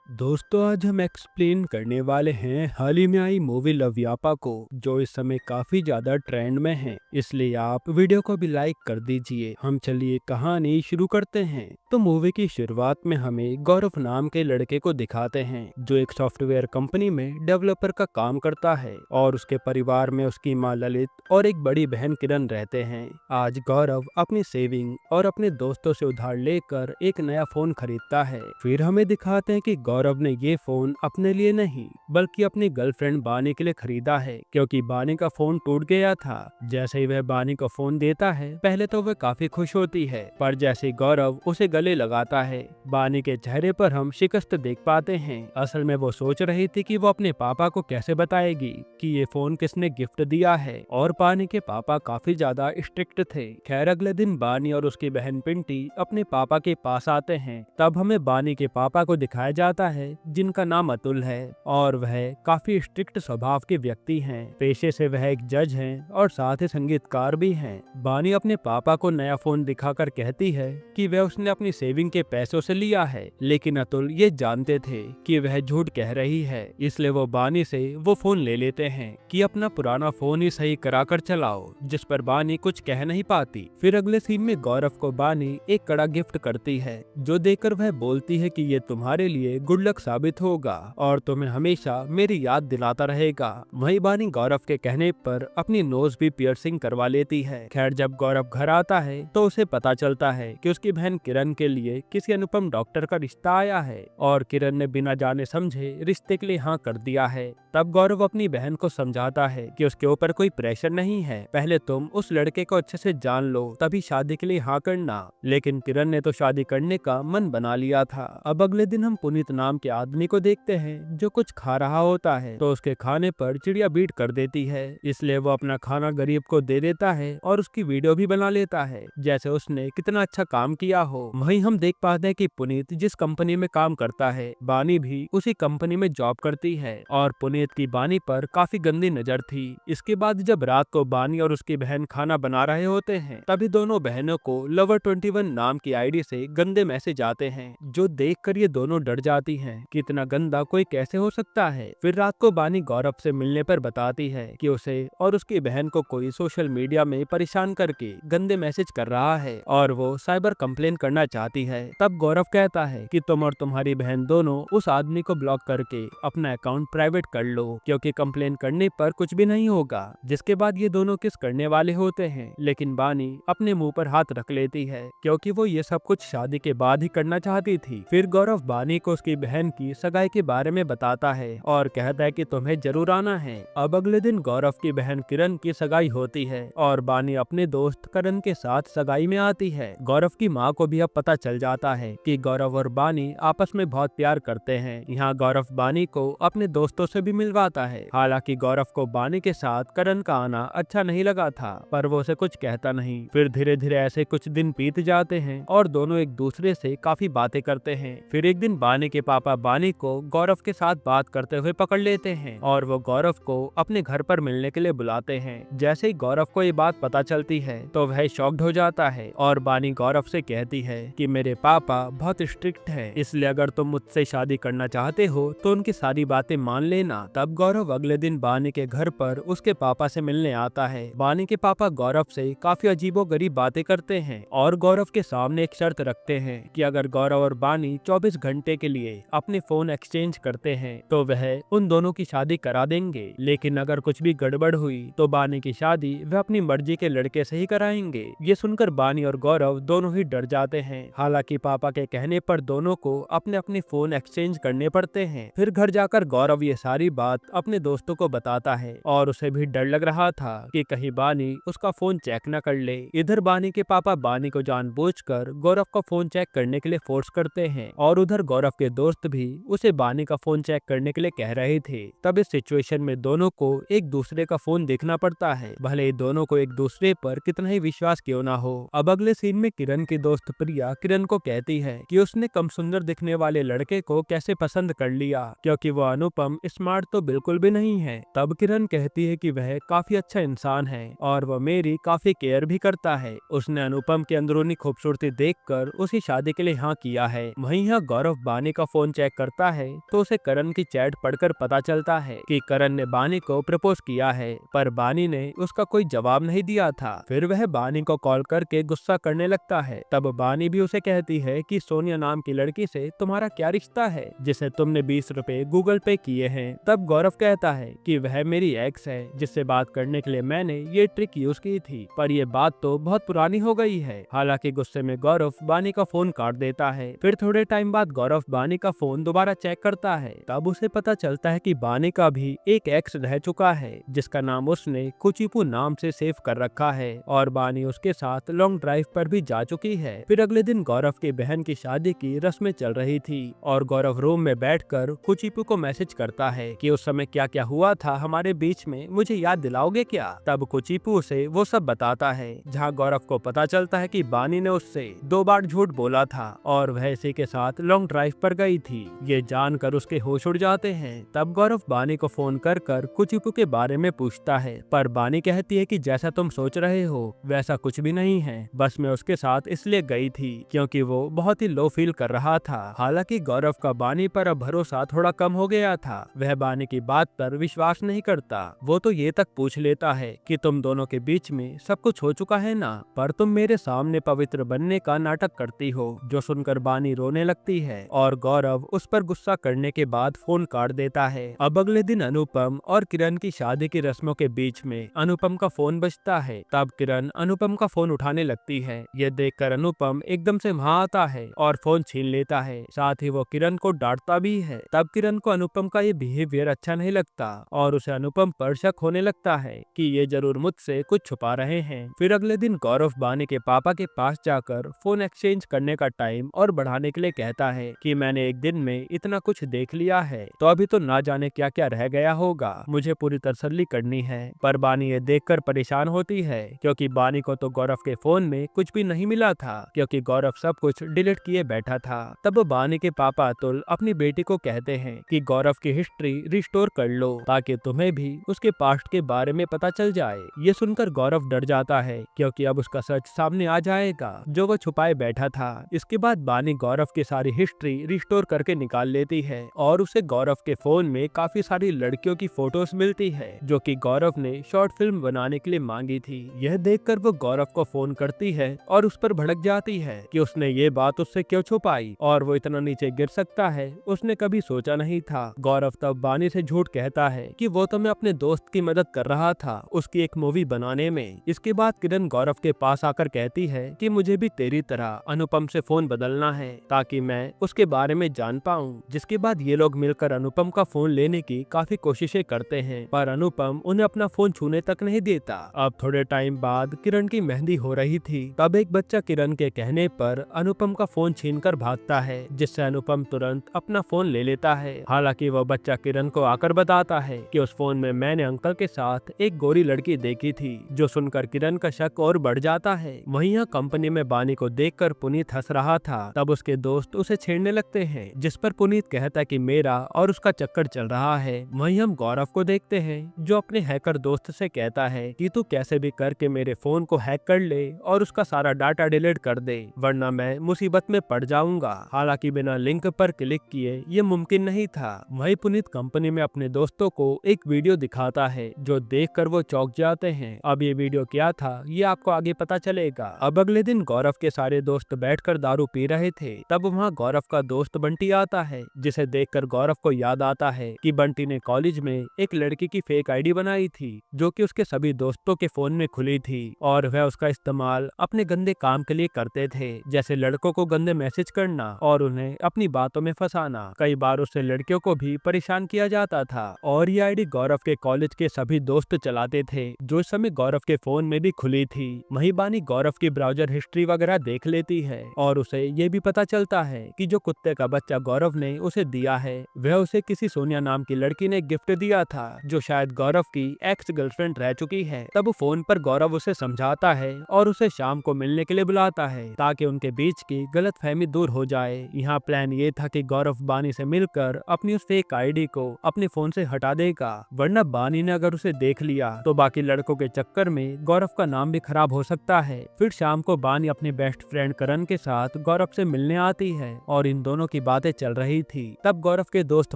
दोस्तों, आज हम एक्सप्लेन करने वाले हैं हाल ही में आई मूवी लव यापा को, जो इस समय काफी ज्यादा ट्रेंड में है। इसलिए आप वीडियो को भी लाइक कर दीजिए। हम चलिए कहानी शुरू करते हैं। तो मूवी की शुरुआत में हमें गौरव नाम के लड़के को दिखाते हैं, जो एक सॉफ्टवेयर कंपनी में डेवलपर का काम करता है और उसके परिवार में उसकी माँ ललित और एक बड़ी बहन किरण रहते हैं। आज गौरव अपनी सेविंग और अपने दोस्तों से उधार लेकर एक नया फोन खरीदता है। फिर हमें दिखाते हैं कि गौरव ने ये फोन अपने लिए नहीं बल्कि अपनी गर्लफ्रेंड बानी के लिए खरीदा है, क्योंकि बानी का फोन टूट गया था। जैसे ही वह बानी को फोन देता है, पहले तो वह काफी खुश होती है, पर जैसे ही गौरव उसे गले लगाता है, बानी के चेहरे पर हम शिकस्त देख पाते हैं। असल में वो सोच रही थी कि वो अपने पापा को कैसे बताएगी कि ये फोन किसने गिफ्ट दिया है, और बानी के पापा काफी ज्यादा स्ट्रिक्ट थे। खैर, अगले दिन बानी और उसकी बहन पिंटी अपने पापा के पास आते हैं। तब हमें बानी के पापा को दिखाया जाता है, जिनका नाम अतुल है, और वह काफी स्ट्रिक्ट स्वभाव के व्यक्ति हैं। पेशे से वह एक जज हैं और साथ ही संगीतकार भी हैं। बानी अपने पापा को नया फोन दिखाकर कहती है कि वह उसने अपनी सेविंग के पैसों से लिया है, लेकिन अतुल ये जानते थे कि वह झूठ कह रही है। इसलिए वो बानी से वो फोन ले लेते हैं कि अपना पुराना फोन ही सही कराकर चलाओ, जिस पर बानी कुछ कह नहीं पाती। फिर अगले सीन में गौरव को बानी एक कड़ा गिफ्ट करती है, जो देकर वह बोलती है कि ये तुम्हारे लिए गुड लक साबित होगा और तुम्हें हमेशा मेरी याद दिलाता रहेगा। वहीं बानी गौरव के कहने पर अपनी नोज भी पियर्सिंग करवा लेती है। खैर, जब गौरव घर आता है तो उसे पता चलता है कि उसकी बहन किरण के लिए किसी अनुपम डॉक्टर का रिश्ता आया है, और किरण ने बिना जाने समझे रिश्ते के लिए हाँ कर दिया है। तब गौरव अपनी बहन को समझाता है कि उसके ऊपर कोई प्रेशर नहीं है, पहले तुम उस लड़के को अच्छे से जान लो, तभी शादी के लिए हाँ करना। लेकिन किरण ने तो शादी करने का मन बना लिया था। अब अगले दिन हम पुनीत नाम के आदमी को देखते हैं, जो कुछ खा रहा होता है तो उसके खाने पर चिड़िया बीट कर देती है। इसलिए वो अपना खाना गरीब को दे देता है और उसकी वीडियो भी बना लेता है, जैसे उसने कितना अच्छा काम किया हो। वहीं हम देख पाते हैं कि पुनीत जिस कंपनी में काम करता है, बानी भी उसी कंपनी में जॉब करती है, और पुनीत की बानी पर काफी गंदी नजर थी। इसके बाद जब रात को बानी और उसकी बहन खाना बना रहे होते हैं, तभी दोनों बहनों को लवर 21 नाम की आईडी से गंदे मैसेज आते हैं, जो देखकर ये दोनों डर जाती हैं कि इतना गंदा कोई कैसे हो सकता है। फिर रात को बानी गौरव से मिलने पर बताती है कि उसे और उसकी बहन को कोई सोशल मीडिया में परेशान करके गंदे मैसेज कर रहा है और वो साइबर कंप्लेन करना चाहती है। तब गौरव कहता है कि तुम और तुम्हारी बहन दोनों उस आदमी को ब्लॉक करके अपना अकाउंट प्राइवेट कर लो, क्योंकि कंप्लेन करने पर कुछ भी नहीं होगा। जिसके बाद ये दोनों किस करने वाले होते हैं, लेकिन बानी अपने मुंह पर हाथ रख लेती है, क्योंकि वो ये सब कुछ शादी के बाद ही करना चाहती थी। फिर गौरव बानी को उसकी बहन की सगाई के बारे में बताता है और कहता है कि तुम्हें जरूर आना है। अब अगले दिन गौरव की बहन किरण की सगाई होती है और बानी अपने दोस्त करण के साथ सगाई में आती है। गौरव की माँ को भी अब पता चल जाता है कि गौरव और बानी आपस में बहुत प्यार करते हैं। यहाँ गौरव बानी को अपने दोस्तों से भी मिलवाता है। हालांकि गौरव को बानी के साथ करण का आना अच्छा नहीं लगा था, पर वो उसे कुछ कहता नहीं। फिर धीरे धीरे ऐसे कुछ दिन बीत जाते हैं और दोनों एक दूसरे से काफी बातें करते हैं। फिर एक दिन बानी के पापा बानी को गौरव के साथ बात करते हुए पकड़ लेते हैं और वो गौरव को अपने घर पर मिलने के लिए बुलाते हैं। जैसे ही गौरव को ये बात पता चलती है तो वह शॉक्ड हो जाता है और बानी गौरव से कहती है कि मेरे पापा बहुत स्ट्रिक्ट है, इसलिए अगर तुम मुझसे शादी करना चाहते हो तो उनकी सारी बातें मान लेना। तब गौरव अगले दिन बानी के घर पर उसके पापा से मिलने आता है। बानी के पापा गौरव से काफी अजीबोगरीब बातें करते हैं और गौरव के सामने एक शर्त रखते हैं कि अगर गौरव और बानी 24 घंटे के लिए अपने फोन एक्सचेंज करते हैं तो वह उन दोनों की शादी करा देंगे, लेकिन अगर कुछ भी गड़बड़ हुई तो बानी की शादी वह अपनी मर्जी के लड़के से ही कराएंगे। ये सुनकर बानी और गौरव दोनों ही डर जाते हैं। हालांकि पापा के कहने पर दोनों को अपने अपने फोन एक्सचेंज करने पड़ते हैं। फिर घर जाकर गौरव ये सारी बात अपने दोस्तों को बताता है और उसे भी डर लग रहा था कि कहीं बानी उसका फोन चेक न कर ले। इधर बानी के पापा बानी को जानबूझकर गौरव का फोन चेक करने के लिए फोर्स करते हैं और उधर गौरव के दोस्त भी उसे बानी का फोन चेक करने के लिए कह रहे थे। तब इस सिचुएशन में दोनों को एक दूसरे का फोन देखना पड़ता है, भले ही दोनों को एक दूसरे पर कितना ही विश्वास क्यों ना हो। अब अगले सीन में किरण की दोस्त प्रिया किरण को कहती है कि उसने कम सुंदर दिखने वाले लड़के को कैसे पसंद कर लिया, क्योंकि वो अनुपम स्मार्ट तो बिल्कुल भी नहीं है। तब किरण कहती है कि वह काफी अच्छा इंसान है और वह मेरी काफी केयर भी करता है। उसने अनुपम की अंदरूनी खूबसूरती देखकर उसी शादी के लिए हाँ किया है। वहीं यहाँ गौरव बानी का फोन चेक करता है तो उसे करण की चैट पढ़कर पता चलता है कि करण ने बानी को प्रपोज किया है, पर बानी ने उसका कोई जवाब नहीं दिया था। फिर वह बानी को कॉल करके गुस्सा करने लगता है। तब बानी भी उसे कहती है कि सोनिया नाम की लड़की से तुम्हारा क्या रिश्ता है जिसे तुमने 20 रुपए गूगल पे किए हैं। तब गौरव कहता है कि वह मेरी एक्स है जिससे बात करने के लिए मैंने ये ट्रिक यूज की थी, पर ये बात तो बहुत पुरानी हो गई है। हालांकि गुस्से में गौरव बानी का फोन काट देता है। फिर थोड़े टाइम बाद गौरव बानी का फोन दोबारा चेक करता है। तब उसे पता चलता है कि बानी का भी एक एक्स रह चुका है जिसका नाम उसने कुचिपू नाम से सेव कर रखा है और बानी उसके साथ लॉन्ग ड्राइव पर भी जा चुकी है। फिर अगले दिन गौरव की बहन की शादी की रस्में चल रही थी और गौरव रूम में बैठकर कुचिपू को मैसेज करता है कि उस समय क्या क्या हुआ था हमारे बीच में, मुझे याद दिलाओगे क्या। तब कुचिपू उसे वो सब बताता है, जहाँ गौरव को पता चलता है कि बानी ने उससे 2 बार झूठ बोला था और वह इसी के साथ लॉन्ग ड्राइव पर गई थी। ये जानकर उसके होश उड़ जाते हैं। तब गौरव बानी को फोन कर कुचिपू के बारे में पूछता है, पर बानी कहती है कि जैसा तुम सोच रहे हो वैसा कुछ भी नहीं है, बस मैं उसके साथ इसलिए गई थी क्योंकि वो बहुत ही लो फील कर रहा था। हालांकि गौरव का बानी पर अब भरोसा थोड़ा कम हो गया था। वह बानी की बात पर विश्वास नहीं करता। वो तो ये तक पूछ लेता है कि तुम दोनों के बीच में सब कुछ हो चुका है ना, पर तुम मेरे सामने पवित्र बनने का नाटक करती हो। जो सुनकर बानी रोने लगती है और गौरव उस पर गुस्सा करने के बाद फोन काट देता है। अब अगले दिन अनुपम और किरण की शादी की रस्मों के बीच में अनुपम का फोन बजता है। तब किरण अनुपम का फोन उठाने लगती है। यह देखकर अनुपम एकदम से वहाँ आता है और फोन छीन लेता है। साथ ही वो किरण को डांटता भी है। तब किरण को अनुपम का ये बिहेवियर अच्छा नहीं लगता और उसे अनुपम पर शक होने लगता है कि ये जरूर मुझसे कुछ छुपा रहे हैं। फिर अगले दिन गौरव बानी के पापा के पास जाकर फोन एक्सचेंज करने का टाइम और बढ़ाने के लिए कहता है कि मैंने एक दिन में इतना कुछ देख लिया है तो अभी तो ना जाने क्या क्या रह गया होगा, मुझे पूरी तसल्ली करनी है। पर बानी ये देखकर परेशान होती है क्योंकि बानी को तो गौरव के फोन में कुछ भी नहीं मिला था क्योंकि गौरव सब कुछ डिलीट किए बैठा था। तब बानी के पापा अतुल अपनी बेटी को कहते हैं कि गौरव की हिस्ट्री रिस्टोर कर लो ताकि तुम्हें भी उसके पास्ट के बारे में पता चल जाए। ये सुनकर गौरव डर जाता है क्योंकि अब उसका सच सामने आ जाएगा जो वो छुपाए बैठा था। इसके बाद बानी गौरव की सारी हिस्ट्री रिस्टोर करके निकाल लेती है और उसे गौरव के फोन में काफी सारी लड़कियों की फोटोज मिलती है जो कि गौरव ने शॉर्ट फिल्म बनाने के लिए मांगी थी। यह देखकर वो गौरव को फोन करती है और उस पर भड़क जाती है कि उसने ये बात उससे क्यों छुपाई और वो इतना नीचे गिर सकता है उसने कभी सोचा नहीं था। गौरव तब बानी से झूठ कहता है कि वो तो मैं अपने दोस्त की मदद कर रहा था उसकी एक मूवी बनाने में। इसके बाद किरण गौरव के पास आकर कहती है कि मुझे भी तेरी तरह अनुपम से फोन बदलना है ताकि मैं उसके बारे में जान पाऊं। जिसके बाद ये लोग मिलकर अनुपम का फोन लेने की काफी कोशिशें करते हैं पर अनुपम उन्हें अपना फोन छूने तक नहीं देता। अब थोड़े टाइम बाद किरण की मेहंदी हो रही थी। तब एक बच्चा किरण के कहने पर अनुपम का फोन छीनकर भागता है जिससे अनुपम तुरंत अपना फोन ले लेता है। हालांकि वह बच्चा किरण को आकर बताता है कि उस फोन में मैंने अंकल के साथ एक गोरी लड़की देखी थी, जो सुनकर किरण का शक और बढ़ जाता है। वहीं यहाँ कंपनी में बानी को देखकर पुनीत हंस रहा था। तब उसके दोस्त उसे छेड़ने लगते हैं जिस पर पुनीत कहता है कि मेरा और उसका चक्कर चल रहा है। वहीं हम गौरव को देखते हैं जो अपने हैकर दोस्त से कहता है कि तू कैसे भी करके मेरे फोन को हैक कर ले और उसका सारा डाटा डिलीट कर दे वरना मैं मुसीबत में पड़ जाऊंगा। हालांकि बिना लिंक पर क्लिक किए ये मुमकिन नहीं था। वहीं पुनीत कंपनी में अपने दोस्तों को एक वीडियो दिखाता है जो देखकर वो चौंक जाते हैं। अब ये वीडियो क्या था ये आपको आगे पता चलेगा। अब अगले दिन गौरव के सारे दोस्त बैठकर दारू पी रहे थे। तब वहाँ गौरव का दोस्त बंटी आता है जिसे देखकर गौरव को याद आता है कि बंटी ने कॉलेज में एक लड़की की फेक आईडी बनाई थी जो कि उसके सभी दोस्तों के फोन में खुली थी और वह उसका इस्तेमाल अपने गंदे काम के लिए करते थे, जैसे लड़कों को गंदे मैसेज करना और उन्हें अपनी बातों में फंसाना। कई बार उससे लड़कियों को भी परेशान किया जाता था और ये आईडी गौरव के कॉलेज के सभी दोस्त चलाते थे जो इस समय गौरव के फोन में भी खुली थी। वहीं बानी गौरव की ब्राउजर हिस्ट्री वगैरह देख लेती है और उसे ये भी पता चलता है कि जो कुत्ते का बच्चा गौरव ने उसे दिया है वह उसे किसी सोनिया नाम की लड़की ने गिफ्ट दिया था जो शायद गौरव की एक्स गर्लफ्रेंड रह चुकी है। तब फोन पर गौरव उसे समझाता है और उसे शाम को मिलने के लिए बुलाता है ताकि उनके बीच की गलतफहमी दूर हो जाए। यहाँ प्लान ये था कि गौरव बानी से मिलकर अपनी उस फेक आईडी को अपने फोन से हटा देगा वरना बानी ने अगर उसे देख लिया तो बाकी लड़कों के चक्कर में गौरव का नाम भी खराब हो सकता है। फिर शाम को बानी अपने बेस्ट फ्रेंड करण के साथ गौरव से मिलने आती है और इन दोनों की बातें चल रही थी। तब गौरव के दोस्त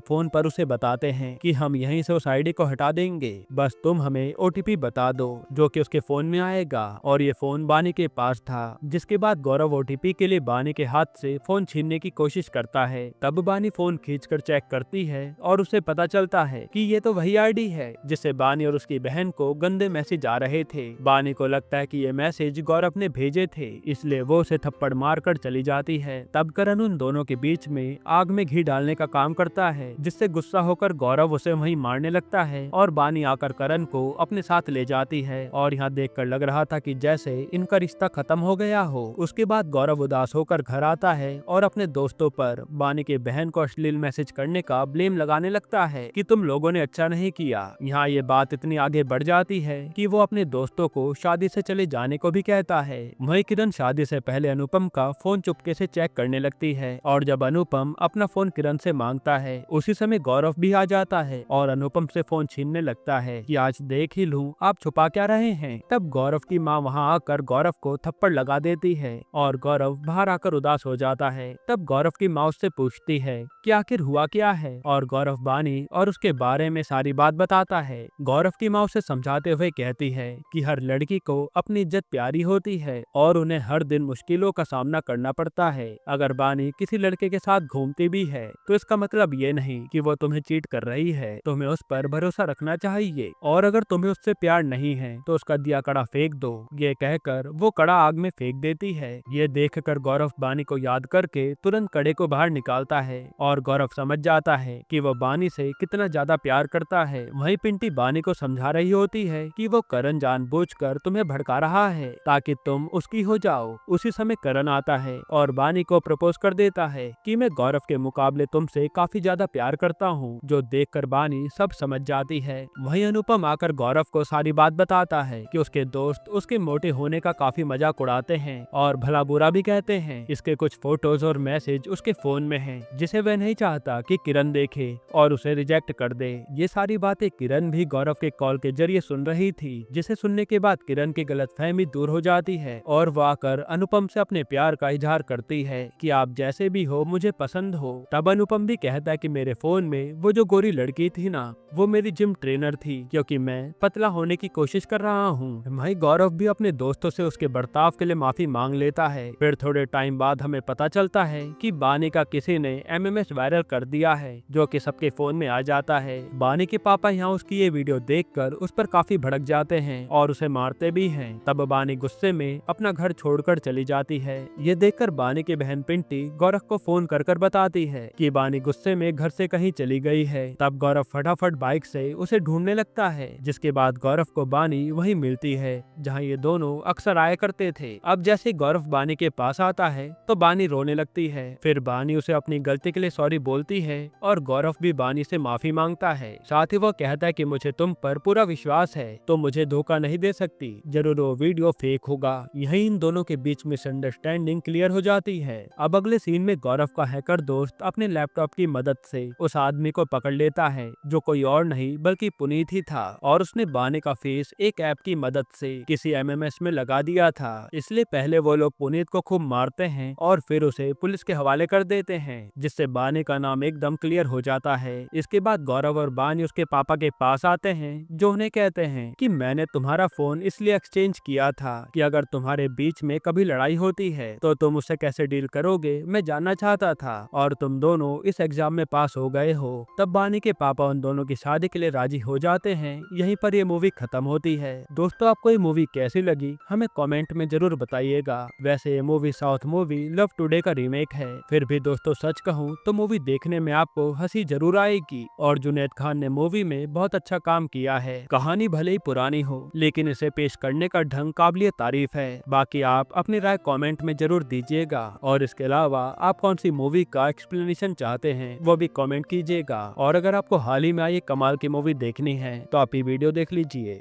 फोन पर उसे बताते हैं कि हम यहीं से उस आईडी को हटा देंगे, बस तुम हमें ओटीपी बता दो, जो कि उसके फोन में आएगा। और ये फोन बानी के पास था। जिसके बाद गौरव ओटीपी के लिए बानी के हाथ से फोन छीनने की कोशिश करता है। तब बानी फोन खींचकर चेक करती है और उसे पता चलता है कि ये तो वही आईडी है जिससे बानी और उसकी बहन को गंदे मैसेज आ रहे थे। बानी को लगता है कि ये मैसेज गौरव ने भेजे थे, इसलिए वो उसे थप्पड़ मारकर चली जाती है। तब करण उन दोनों के बीच में आग में घी डालने का काम करता है, जिससे गुस्सा होकर गौरव उसे वहीं मारने लगता है और बानी आकर करण को अपने साथ ले जाती है। और यहाँ देखकर लग रहा था कि जैसे इनका रिश्ता खत्म हो गया हो। उसके बाद गौरव उदास होकर घर आता है और अपने दोस्तों पर बानी के बहन को अश्लील मैसेज करने का ब्लेम लगाने लगता है कि तुम लोगों ने अच्छा नहीं किया। यहाँ ये बात इतनी आगे बढ़ जाती है कि वो अपने दोस्तों को शादी से चले जाने को भी कहता है। वही किरण शादी से पहले अनुपम का फोन चुपके से चेक करने लगती है और जब अनुपम अपना फोन किरण से मांगता है, उसी समय गौरव भी आ जाता है और अनुपम से फोन छीनने लगता है कि आज देख ही लूं आप छुपा क्या रहे हैं। तब गौरव की माँ वहाँ आकर गौरव को थप्पड़ लगा देती है और गौरव बाहर आकर उदास हो जाता है। तब गौरव की माँ उससे पूछती है कि आखिर हुआ क्या है और गौरव बानी और उसके बारे में सारी बात बताता है। गौरव की माँ उसे समझाते हुए कहती है कि हर लड़की को अपनी इज्जत प्यारी होती है और उन्हें हर दिन मुश्किलों का सामना करना पड़ता है। अगर बानी किसी लड़के के साथ घूमती भी है तो इसका मतलब ये नहीं कि वो तुम्हें चीट कर रही है। तुम्हें उस पर भरोसा रखना चाहिए और अगर तुम्हें उससे प्यार नहीं है तो उसका दिया कड़ा फेंक दो। ये कहकर वो कड़ा आग में फेंक देती है। ये देखकर गौरव बानी को याद करके तुरंत कड़े को बाहर निकालता है और गौरव समझ जाता है कि वो बानी से कितना ज्यादा प्यार करता है। वहीं पिंटी बानी को समझा रही होती है कि वो करण जानबूझकर तुम्हें भड़का रहा है ताकि तुम उसकी हो जाओ। उसी समय करण आता है और बानी को प्रपोज कर देता है कि मैं गौरव के मुकाबले तुमसे काफी ज्यादा प्यार करता हूँ, जो देखकर बानी सब समझ जाती है। वहीं अनुपम आकर गौरव को सारी बात बताता है कि उसके दोस्त उसके मोटे होने का काफी मजाक उड़ाते हैं और भला बुरा भी कहते हैं। इसके कुछ फोटोज और मैसेज उसके फोन में हैं, जिसे वह नहीं चाहता कि किरण देखे और उसे रिजेक्ट कर दे। ये सारी बातें किरण भी गौरव के कॉल के जरिए सुन रही थी, जिसे सुनने के बाद किरण की गलतफहमी दूर हो जाती है और वो आकर अनुपम से अपने प्यार का इजहार करती है कि आप जैसे भी हो मुझे पसंद हो। तब अनुपम भी कहता है कि मेरे फोन में वो जो गोरी लड़की थी ना, वो मेरी जिम ट्रेनर थी, क्योंकि मैं पतला होने की कोशिश कर रहा हूँ। वहीं गौरव भी अपने दोस्तों से उसके बर्ताव के लिए माफी मांग लेता है। फिर थोड़े टाइम बाद हमें पता चलता है कि बानी का किसी ने एमएमएस वायरल कर दिया है, जो कि सबके फोन में आ जाता है। बानी के पापा यहाँ उसकी ये वीडियो देखकर उस पर काफी भड़क जाते हैं और उसे मारते भी हैं। तब बानी गुस्से में अपना घर छोड़कर चली जाती है। ये देखकर बानी की बहन पिंटी गौरव को फोन कर बताती है कि बानी गुस्से में घर से कहीं चली गई है। तब गौरव फटाफट बाइक से उसे ढूंढने लगता है, जिसके बाद गौरव को बानी वहीं मिलती है जहां ये दोनों अक्सर आया करते थे। अब जैसे गौरव बानी के पास आता है तो बानी रोने लगती है। फिर बानी उसे अपनी गलती के लिए सॉरी बोलती है और गौरव भी बानी से माफी मांगता है। साथ ही वो कहता है कि मुझे तुम पर पूरा विश्वास है, तो मुझे धोखा नहीं दे सकती, जरूर वो वीडियो फेक होगा। यही इन दोनों के बीच मिसअंडरस्टैंडिंग क्लियर हो जाती है। अब अगले सीन में गौरव का हैकर दोस्त अपने लैपटॉप की मदद से उस आदमी को पकड़ लेता है, जो कोई और नहीं बल्कि पुनीत ही था और उसने बानी का फेस एक ऐप की मदद से किसी एमएमएस में लगा दिया था। इसलिए पहले वो लोग पुनीत को खूब मारते हैं और फिर उसे पुलिस के हवाले कर देते हैं, जिससे बानी का नाम एकदम क्लियर हो जाता है। इसके बाद गौरव और बानी उसके पापा के पास आते हैं, जो उन्हें कहते हैं कि मैंने तुम्हारा फोन इसलिए एक्सचेंज किया था कि अगर तुम्हारे बीच में कभी लड़ाई होती है तो तुम उससे कैसे डील करोगे, मैं जानना चाहता था, और तुम दोनों इस एग्जाम में पास हो गए हो। तब बानी के पापा उन दोनों की शादी के लिए राजी हो जाते हैं। यहीं पर ये मूवी खत्म होती है। दोस्तों, आपको ये मूवी कैसी लगी हमें कमेंट में जरूर बताइएगा। वैसे ये movie south movie love today का रीमेक है, फिर भी दोस्तों सच कहूँ तो मूवी देखने में आपको हंसी जरूर आएगी और जुनैद खान ने मूवी में बहुत अच्छा काम किया है। कहानी भले ही पुरानी हो, लेकिन इसे पेश करने का ढंग काबिलियत तारीफ है। बाकी आप अपनी राय कमेंट में जरूर दीजिएगा और इसके अलावा आप कौन सी मूवी का एक्सप्लेनेशन चाहते हैं वो भी कमेंट कीजिएगा। और अगर आपको हाल ही में आई कमाल की मूवी देखनी है तो आप ये वीडियो देख लीजिए।